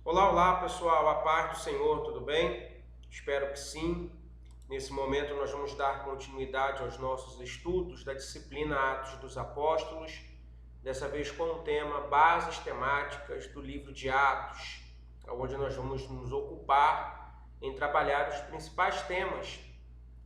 Olá, olá pessoal, a paz do Senhor, tudo bem? Espero que sim. Nesse momento nós vamos dar continuidade aos nossos estudos da disciplina Atos dos Apóstolos, dessa vez com o tema Bases Temáticas do livro de Atos, onde nós vamos nos ocupar em trabalhar os principais temas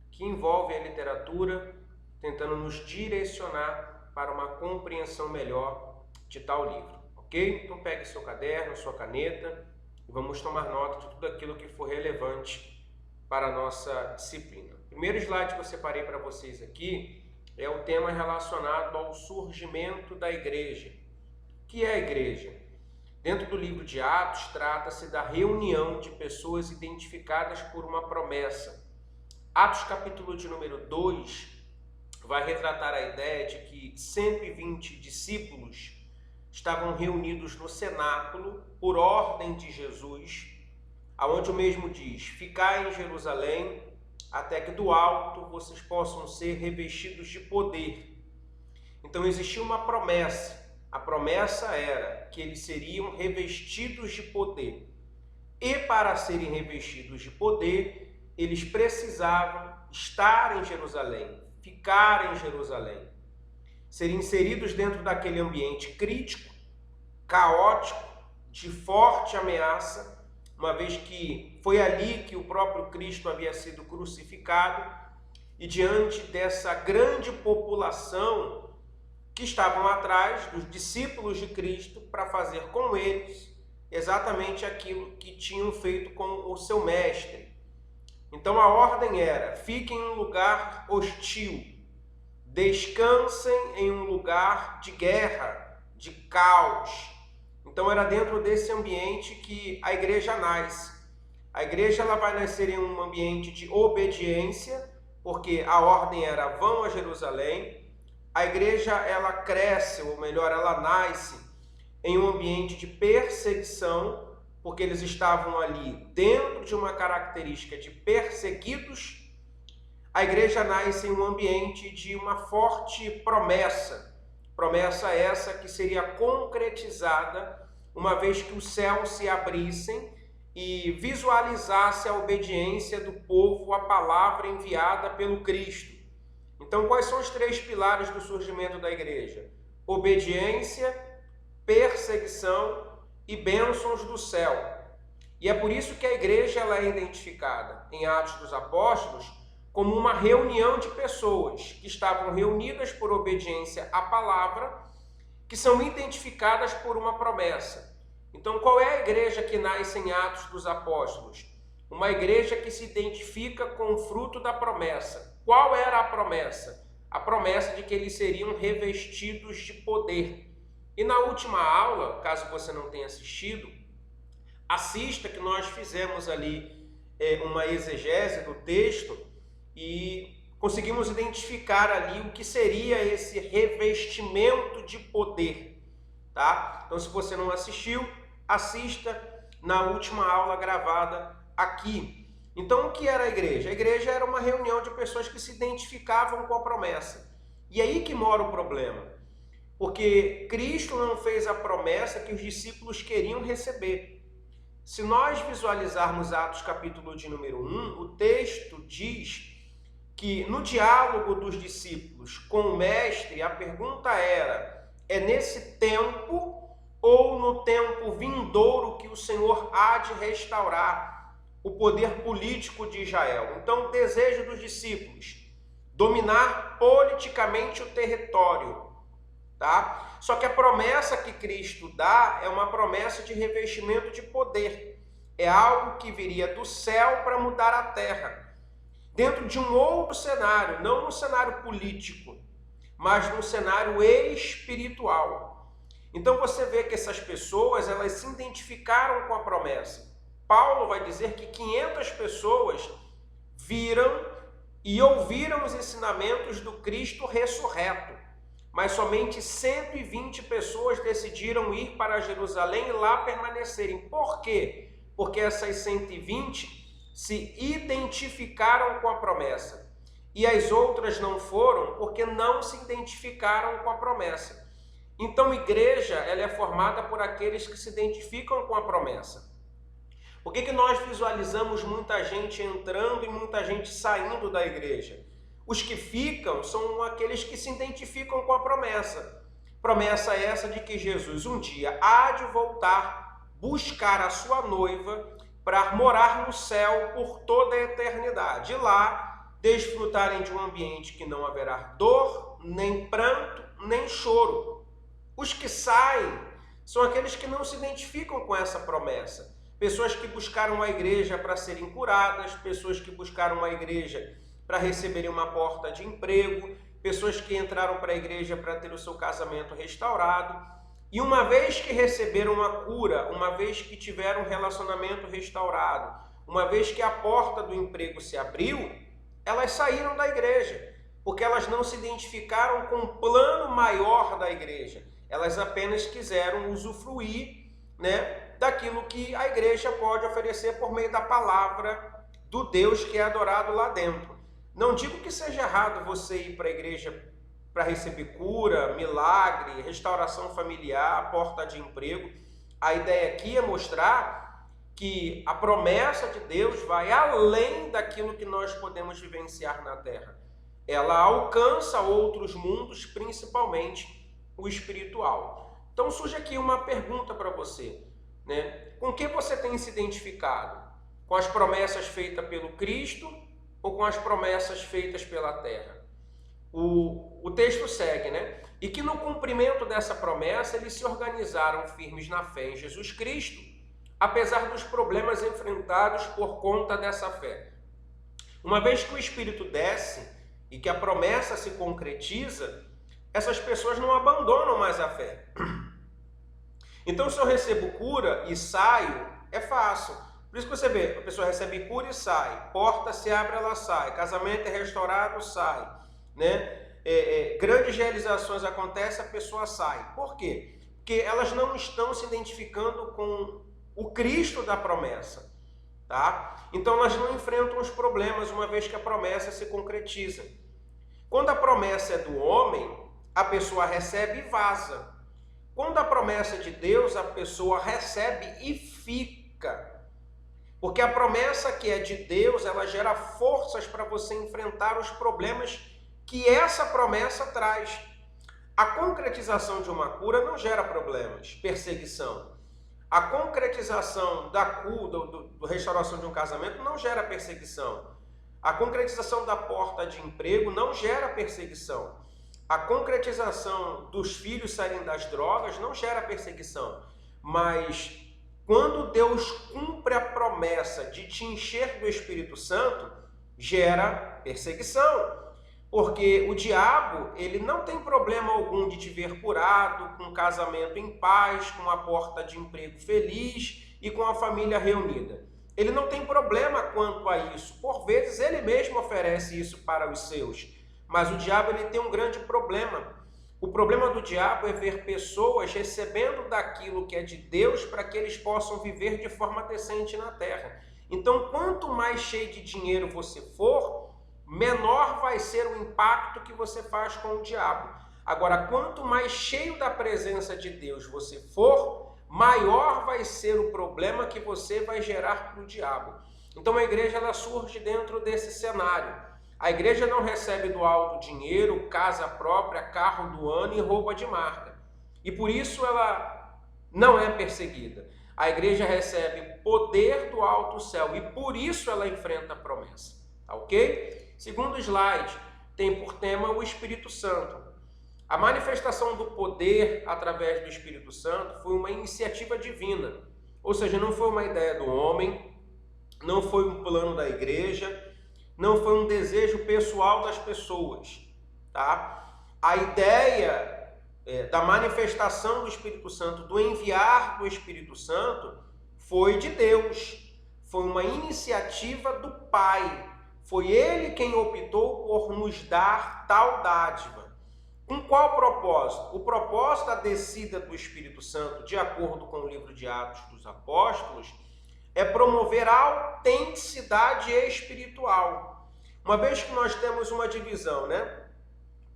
que envolvem a literatura, tentando nos direcionar para uma compreensão melhor de tal livro, ok? Então pegue seu caderno, sua caneta e vamos tomar nota de tudo aquilo que for relevante para a nossa disciplina. O primeiro slide que eu separei para vocês aqui é o tema relacionado ao surgimento da igreja. O que é a igreja? Dentro do livro de Atos, trata-se da reunião de pessoas identificadas por uma promessa. Atos capítulo de número 2 vai retratar a ideia de que 120 discípulos estavam reunidos no cenáculo por ordem de Jesus, aonde o mesmo diz: ficai em Jerusalém até que do alto vocês possam ser revestidos de poder. Então existia uma promessa. A promessa era que eles seriam revestidos de poder. E para serem revestidos de poder, eles precisavam estar em Jerusalém, ficar em Jerusalém, ser inseridos dentro daquele ambiente crítico, caótico, de forte ameaça, uma vez que foi ali que o próprio Cristo havia sido crucificado, e diante dessa grande população que estavam atrás dos discípulos de Cristo para fazer com eles exatamente aquilo que tinham feito com o seu mestre. Então a ordem era: fiquem em um lugar hostil, descansem em um lugar de guerra, de caos. Então era dentro desse ambiente que a igreja nasce. A igreja ela vai nascer em um ambiente de obediência, porque a ordem era: vão a Jerusalém. A igreja ela cresce, ou melhor, ela nasce em um ambiente de perseguição, porque eles estavam ali dentro de uma característica de perseguidos. A igreja nasce em um ambiente de uma forte promessa. Promessa essa que seria concretizada uma vez que os céus se abrissem e visualizasse a obediência do povo à palavra enviada pelo Cristo. Então, quais são os três pilares do surgimento da igreja? Obediência, perseguição e bênçãos do céu. E é por isso que a igreja ela é identificada em Atos dos Apóstolos como uma reunião de pessoas que estavam reunidas por obediência à palavra, que são identificadas por uma promessa. Então, qual é a igreja que nasce em Atos dos Apóstolos? Uma igreja que se identifica com o fruto da promessa. Qual era a promessa? A promessa de que eles seriam revestidos de poder. E na última aula, caso você não tenha assistido, assista, que nós fizemos ali uma exegese do texto e conseguimos identificar ali o que seria esse revestimento de poder, tá? Então, se você não assistiu, assista na última aula gravada aqui. Então, o que era a igreja? A igreja era uma reunião de pessoas que se identificavam com a promessa. E aí que mora o problema. Porque Cristo não fez a promessa que os discípulos queriam receber. Se nós visualizarmos Atos capítulo de número 1, o texto diz que no diálogo dos discípulos com o mestre, a pergunta era: é nesse tempo ou no tempo vindouro que o Senhor há de restaurar o poder político de Israel? Então, o desejo dos discípulos: dominar politicamente o território, tá? Só que a promessa que Cristo dá é uma promessa de revestimento de poder. É algo que viria do céu para mudar a terra. Dentro de um outro cenário, não no cenário político, mas no cenário espiritual. Então você vê que essas pessoas, elas se identificaram com a promessa. Paulo vai dizer que 500 pessoas viram e ouviram os ensinamentos do Cristo ressurreto, mas somente 120 pessoas decidiram ir para Jerusalém e lá permanecerem. Por quê? Porque essas 120 se identificaram com a promessa e as outras não foram porque não se identificaram com a promessa. Então, igreja, ela é formada por aqueles que se identificam com a promessa. Por que nós visualizamos muita gente entrando e muita gente saindo da igreja? Os que ficam são aqueles que se identificam com a promessa. Promessa essa de que Jesus um dia há de voltar, buscar a sua noiva para morar no céu por toda a eternidade. E lá desfrutarem de um ambiente que não haverá dor, nem pranto, nem choro. Os que saem são aqueles que não se identificam com essa promessa. Pessoas que buscaram a igreja para serem curadas, pessoas que buscaram a igreja para receberem uma porta de emprego, pessoas que entraram para a igreja para ter o seu casamento restaurado. E uma vez que receberam a cura, uma vez que tiveram um relacionamento restaurado, uma vez que a porta do emprego se abriu, elas saíram da igreja, porque elas não se identificaram com o plano maior da igreja. Elas apenas quiseram usufruir, daquilo que a igreja pode oferecer por meio da palavra do Deus que é adorado lá dentro. Não digo que seja errado você ir para a igreja para receber cura, milagre, restauração familiar, porta de emprego. A ideia aqui é mostrar que a promessa de Deus vai além daquilo que nós podemos vivenciar na terra. Ela alcança outros mundos, principalmente o espiritual. Então surge aqui uma pergunta para você, Com que você tem se identificado? Com as promessas feitas pelo Cristo ou com as promessas feitas pela terra? O texto segue, E que no cumprimento dessa promessa eles se organizaram firmes na fé em Jesus Cristo, apesar dos problemas enfrentados por conta dessa fé. Uma vez que o Espírito desce e que a promessa se concretiza, essas pessoas não abandonam mais a fé. Então, se eu recebo cura e saio, é fácil. Por isso que você vê, a pessoa recebe cura e sai, porta se abre, ela sai, casamento é restaurado, sai, grandes realizações acontecem, a pessoa sai. Por quê? Porque elas não estão se identificando com o Cristo da promessa, tá? Então elas não enfrentam os problemas uma vez que a promessa se concretiza. Quando a promessa é do homem, a pessoa recebe e vaza. Quando a promessa é de Deus, a pessoa recebe e fica. Porque a promessa que é de Deus, ela gera forças para você enfrentar os problemas que essa promessa traz. A concretização de uma cura não gera problemas, perseguição. A concretização da cura, da restauração de um casamento não gera perseguição. A concretização da porta de emprego não gera perseguição. A concretização dos filhos saírem das drogas não gera perseguição. Mas quando Deus cumpre a promessa de te encher do Espírito Santo, gera perseguição. Porque o diabo, ele não tem problema algum de te ver curado, com um casamento em paz, com uma porta de emprego feliz e com a família reunida. Ele não tem problema quanto a isso. Por vezes, ele mesmo oferece isso para os seus. Mas o diabo, ele tem um grande problema. O problema do diabo é ver pessoas recebendo daquilo que é de Deus para que eles possam viver de forma decente na terra. Então, quanto mais cheio de dinheiro você for, menor vai ser o impacto que você faz com o diabo. Agora, quanto mais cheio da presença de Deus você for, maior vai ser o problema que você vai gerar para o diabo. Então, a igreja ela surge dentro desse cenário. A igreja não recebe do alto dinheiro, casa própria, carro do ano e roupa de marca. E por isso ela não é perseguida. A igreja recebe poder do alto céu e por isso ela enfrenta a promessa. Tá ok? Segundo slide, tem por tema o Espírito Santo. A manifestação do poder através do Espírito Santo foi uma iniciativa divina. Ou seja, não foi uma ideia do homem, não foi um plano da igreja, não foi um desejo pessoal das pessoas, tá? A ideia da manifestação do Espírito Santo, do enviar do Espírito Santo, foi de Deus. Foi uma iniciativa do Pai. Foi Ele quem optou por nos dar tal dádiva. Com qual propósito? O propósito da descida do Espírito Santo, de acordo com o livro de Atos dos Apóstolos, é promover a autenticidade espiritual. Uma vez que nós temos uma divisão,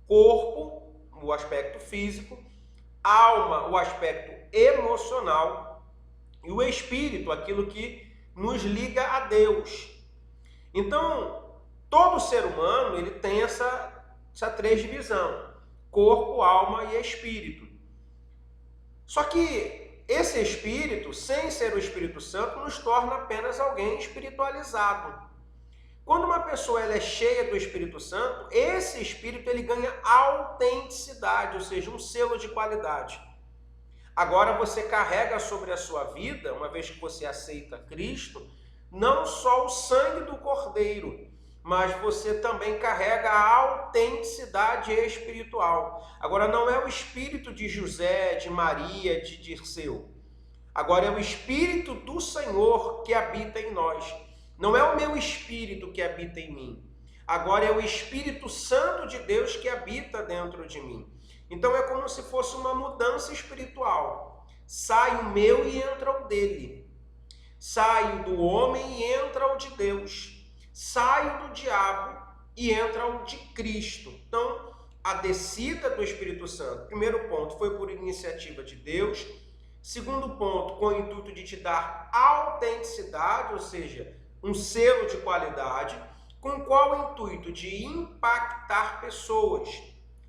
Corpo, o aspecto físico, alma, o aspecto emocional, e o espírito, aquilo que nos liga a Deus. Então, todo ser humano ele tem essa três divisão: corpo, alma e espírito. Só que esse espírito, sem ser o Espírito Santo, nos torna apenas alguém espiritualizado. Quando uma pessoa ela é cheia do Espírito Santo, esse espírito ele ganha autenticidade, ou seja, um selo de qualidade. Agora você carrega sobre a sua vida, uma vez que você aceita Cristo, não só o sangue do Cordeiro, mas você também carrega a autenticidade espiritual. Agora não é o espírito de José, de Maria, de Dirceu. Agora é o Espírito do Senhor que habita em nós. Não é o meu espírito que habita em mim. Agora é o Espírito Santo de Deus que habita dentro de mim. Então é como se fosse uma mudança espiritual. Sai o meu e entra o dele. Saio do homem e entra o de Deus. Saio do diabo e entra o de Cristo. Então, a descida do Espírito Santo, primeiro ponto, foi por iniciativa de Deus. Segundo ponto, com o intuito de te dar autenticidade, ou seja, um selo de qualidade. Com qual intuito? De impactar pessoas.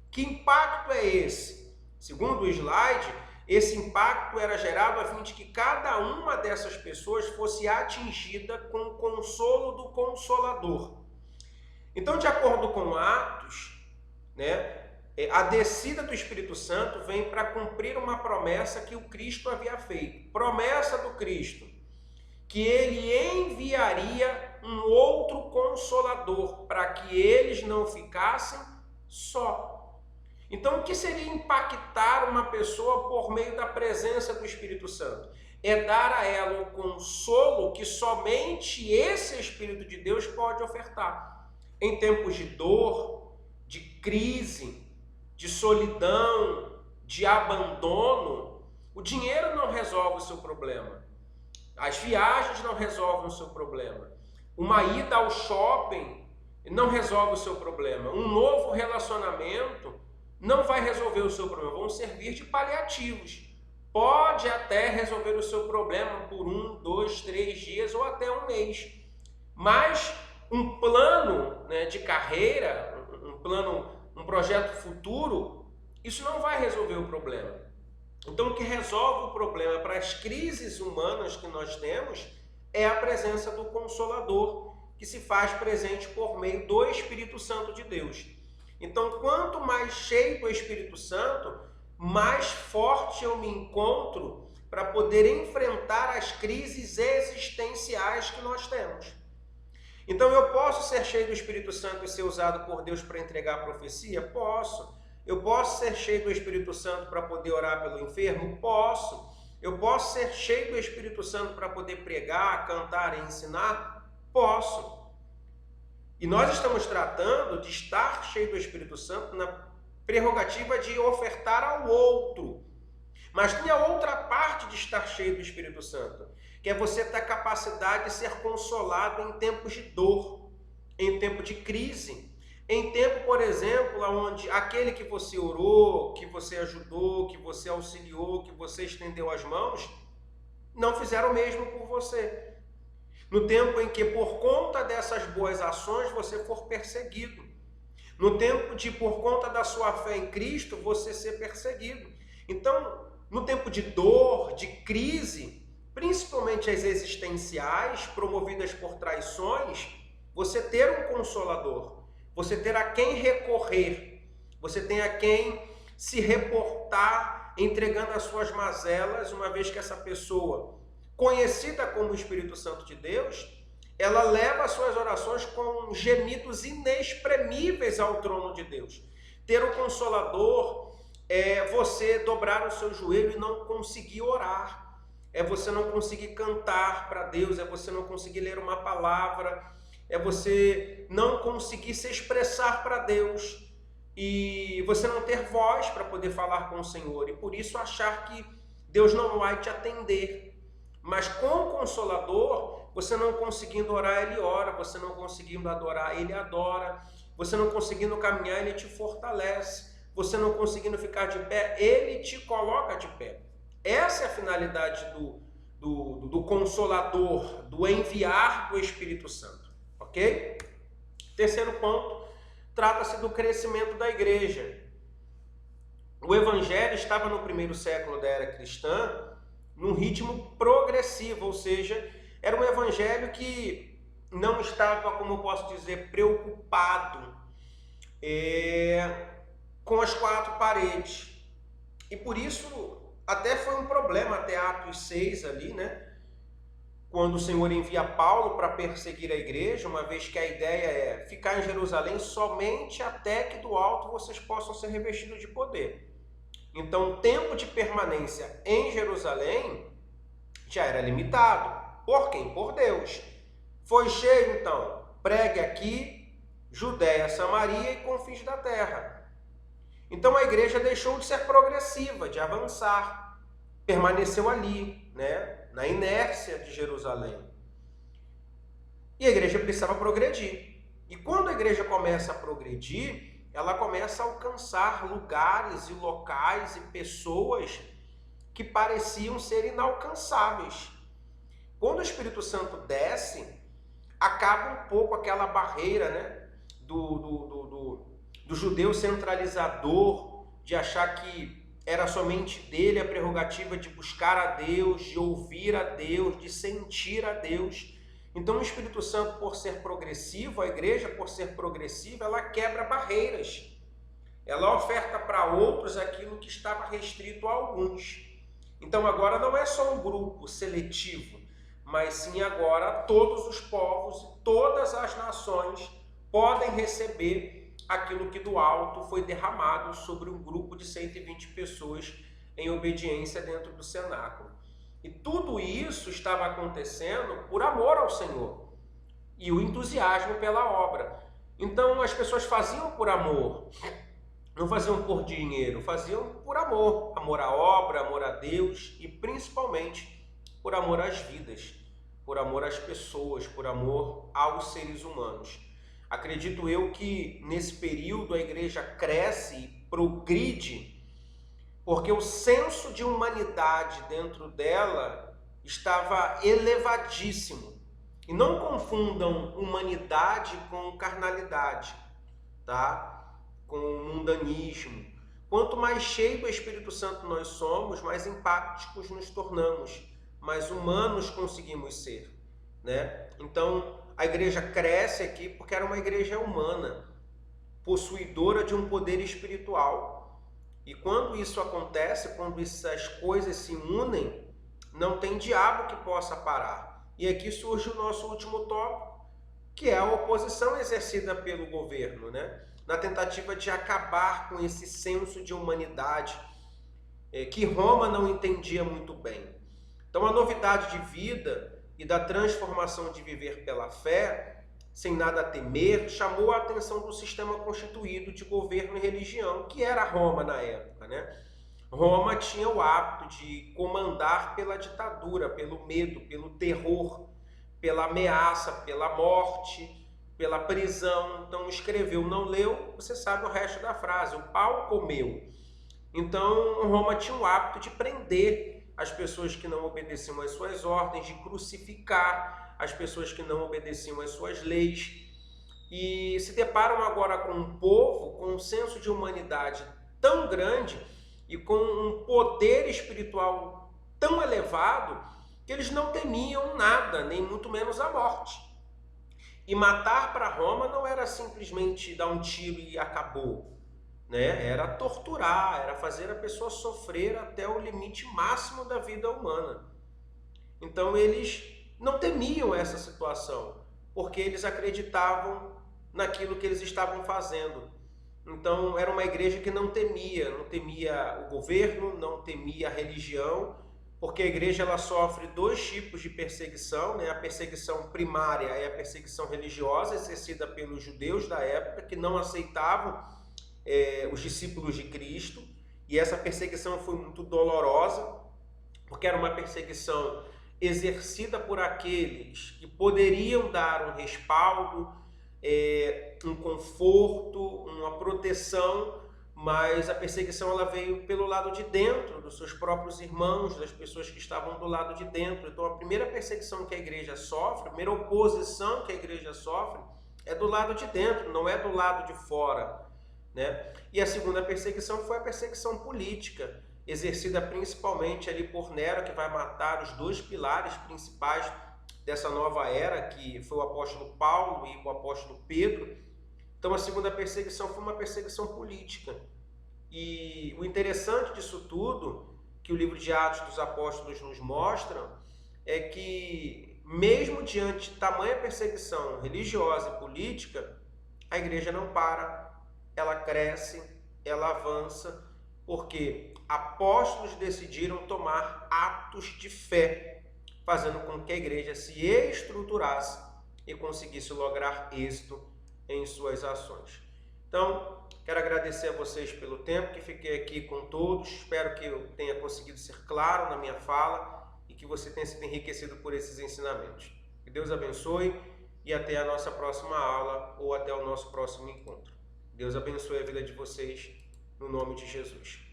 Que impacto é esse? Segundo o slide, esse impacto era gerado a fim de que cada uma dessas pessoas fosse atingida com o consolo do Consolador. Então, de acordo com Atos, a descida do Espírito Santo vem para cumprir uma promessa que o Cristo havia feito. Promessa do Cristo, que ele enviaria um outro Consolador para que eles não ficassem só. Então, o que seria impactar uma pessoa por meio da presença do Espírito Santo? É dar a ela o consolo que somente esse Espírito de Deus pode ofertar. Em tempos de dor, de crise, de solidão, de abandono, o dinheiro não resolve o seu problema. As viagens não resolvem o seu problema. Uma ida ao shopping não resolve o seu problema. Um novo relacionamento não vai resolver o seu problema, vão servir de paliativos. Pode até resolver o seu problema por 1, 2, 3 dias ou até um mês. Mas um plano de carreira, um projeto futuro, isso não vai resolver o problema. Então o que resolve o problema para as crises humanas que nós temos é a presença do Consolador, que se faz presente por meio do Espírito Santo de Deus. Então, quanto mais cheio do Espírito Santo, mais forte eu me encontro para poder enfrentar as crises existenciais que nós temos. Então, eu posso ser cheio do Espírito Santo e ser usado por Deus para entregar a profecia? Posso. Eu posso ser cheio do Espírito Santo para poder orar pelo enfermo? Posso. Eu posso ser cheio do Espírito Santo para poder pregar, cantar e ensinar? Posso. E nós estamos tratando de estar cheio do Espírito Santo na prerrogativa de ofertar ao outro. Mas tem a outra parte de estar cheio do Espírito Santo, que é você ter a capacidade de ser consolado em tempos de dor, em tempo de crise, em tempo, por exemplo, onde aquele que você orou, que você ajudou, que você auxiliou, que você estendeu as mãos, não fizeram o mesmo por você. No tempo em que, por conta dessas boas ações, você for perseguido. No tempo de, por conta da sua fé em Cristo, você ser perseguido. Então, no tempo de dor, de crise, principalmente as existenciais, promovidas por traições, você ter um consolador, você ter a quem recorrer, você tem a quem se reportar, entregando as suas mazelas, uma vez que essa pessoa, conhecida como o Espírito Santo de Deus, ela leva as suas orações com gemidos inexprimíveis ao trono de Deus. Ter o Consolador é você dobrar o seu joelho e não conseguir orar, é você não conseguir cantar para Deus, é você não conseguir ler uma palavra, é você não conseguir se expressar para Deus e você não ter voz para poder falar com o Senhor e por isso achar que Deus não vai te atender. Mas com o Consolador, você não conseguindo orar, Ele ora, você não conseguindo adorar, Ele adora, você não conseguindo caminhar, Ele te fortalece, você não conseguindo ficar de pé, Ele te coloca de pé. Essa é a finalidade do Consolador, do enviar do Espírito Santo, ok? Terceiro ponto, trata-se do crescimento da igreja. O evangelho estava no primeiro século da era cristã num ritmo progressivo, ou seja, era um evangelho que não estava, como eu posso dizer, preocupado com as quatro paredes. E por isso até foi um problema, até Atos 6 ali, né? Quando o Senhor envia Paulo para perseguir a igreja, uma vez que a ideia é ficar em Jerusalém somente até que do alto vocês possam ser revestidos de poder. Então, o tempo de permanência em Jerusalém já era limitado. Por quem? Por Deus. Foi cheio, então, pregue aqui, Judéia, Samaria e confins da terra. Então, a igreja deixou de ser progressiva, de avançar. Permaneceu ali, né, na inércia de Jerusalém. E a igreja precisava progredir. E quando a igreja começa a progredir, ela começa a alcançar lugares e locais e pessoas que pareciam ser inalcançáveis. Quando o Espírito Santo desce, acaba um pouco aquela barreira, né, do judeu centralizador, de achar que era somente dele a prerrogativa de buscar a Deus, de ouvir a Deus, de sentir a Deus. Então o Espírito Santo, por ser progressivo, a igreja, por ser progressiva, ela quebra barreiras. Ela oferta para outros aquilo que estava restrito a alguns. Então agora não é só um grupo seletivo, mas sim agora todos os povos e todas as nações podem receber aquilo que do alto foi derramado sobre um grupo de 120 pessoas em obediência dentro do cenáculo. E tudo isso estava acontecendo por amor ao Senhor e o entusiasmo pela obra. Então as pessoas faziam por amor, não faziam por dinheiro, faziam por amor. Amor à obra, amor a Deus e principalmente por amor às vidas, por amor às pessoas, por amor aos seres humanos. Acredito eu que nesse período a igreja cresce e progride porque o senso de humanidade dentro dela estava elevadíssimo. E não confundam humanidade com carnalidade, tá? Com mundanismo. Quanto mais cheio do Espírito Santo nós somos, mais empáticos nos tornamos, mais humanos conseguimos ser, né? Então, a igreja cresce aqui porque era uma igreja humana, possuidora de um poder espiritual. E quando isso acontece, quando essas coisas se unem, não tem diabo que possa parar. E aqui surge o nosso último tópico, que é a oposição exercida pelo governo, né? Na tentativa de acabar com esse senso de humanidade que Roma não entendia muito bem. Então a novidade de vida e da transformação de viver pela fé, sem nada a temer, chamou a atenção do sistema constituído de governo e religião, que era Roma na época, né? Roma tinha o hábito de comandar pela ditadura, pelo medo, pelo terror, pela ameaça, pela morte, pela prisão. Então escreveu, não leu, você sabe o resto da frase, o pau comeu. Então Roma tinha o hábito de prender as pessoas que não obedeciam às suas ordens, de crucificar as pessoas que não obedeciam às suas leis. E se deparam agora com um povo com um senso de humanidade tão grande e com um poder espiritual tão elevado que eles não temiam nada, nem muito menos a morte. E matar para Roma não era simplesmente dar um tiro e acabou, né? Era torturar, era fazer a pessoa sofrer até o limite máximo da vida humana. Então eles não temiam essa situação, porque eles acreditavam naquilo que eles estavam fazendo. Então era uma igreja que não temia o governo, não temia a religião, porque a igreja ela sofre dois tipos de perseguição, né? A perseguição primária é a perseguição religiosa exercida pelos judeus da época, que não aceitavam os discípulos de Cristo, e essa perseguição foi muito dolorosa, porque era uma perseguição exercida por aqueles que poderiam dar um respaldo, um conforto, uma proteção, mas a perseguição ela veio pelo lado de dentro, dos seus próprios irmãos, das pessoas que estavam do lado de dentro. Então a primeira perseguição que a igreja sofre, a primeira oposição que a igreja sofre é do lado de dentro, não é do lado de fora, né? E a segunda perseguição foi a perseguição política, exercida principalmente ali por Nero, que vai matar os dois pilares principais dessa nova era, que foi o apóstolo Paulo e o apóstolo Pedro. Então a segunda perseguição foi uma perseguição política. E o interessante disso tudo, que o livro de Atos dos Apóstolos nos mostra, é que mesmo diante de tamanha perseguição religiosa e política, a igreja não para, ela cresce, ela avança, porque apóstolos decidiram tomar atos de fé, fazendo com que a igreja se estruturasse e conseguisse lograr êxito em suas ações. Então, quero agradecer a vocês pelo tempo que fiquei aqui com todos. Espero que eu tenha conseguido ser claro na minha fala e que você tenha sido enriquecido por esses ensinamentos. Que Deus abençoe e até a nossa próxima aula ou até o nosso próximo encontro. Deus abençoe a vida de vocês, no nome de Jesus.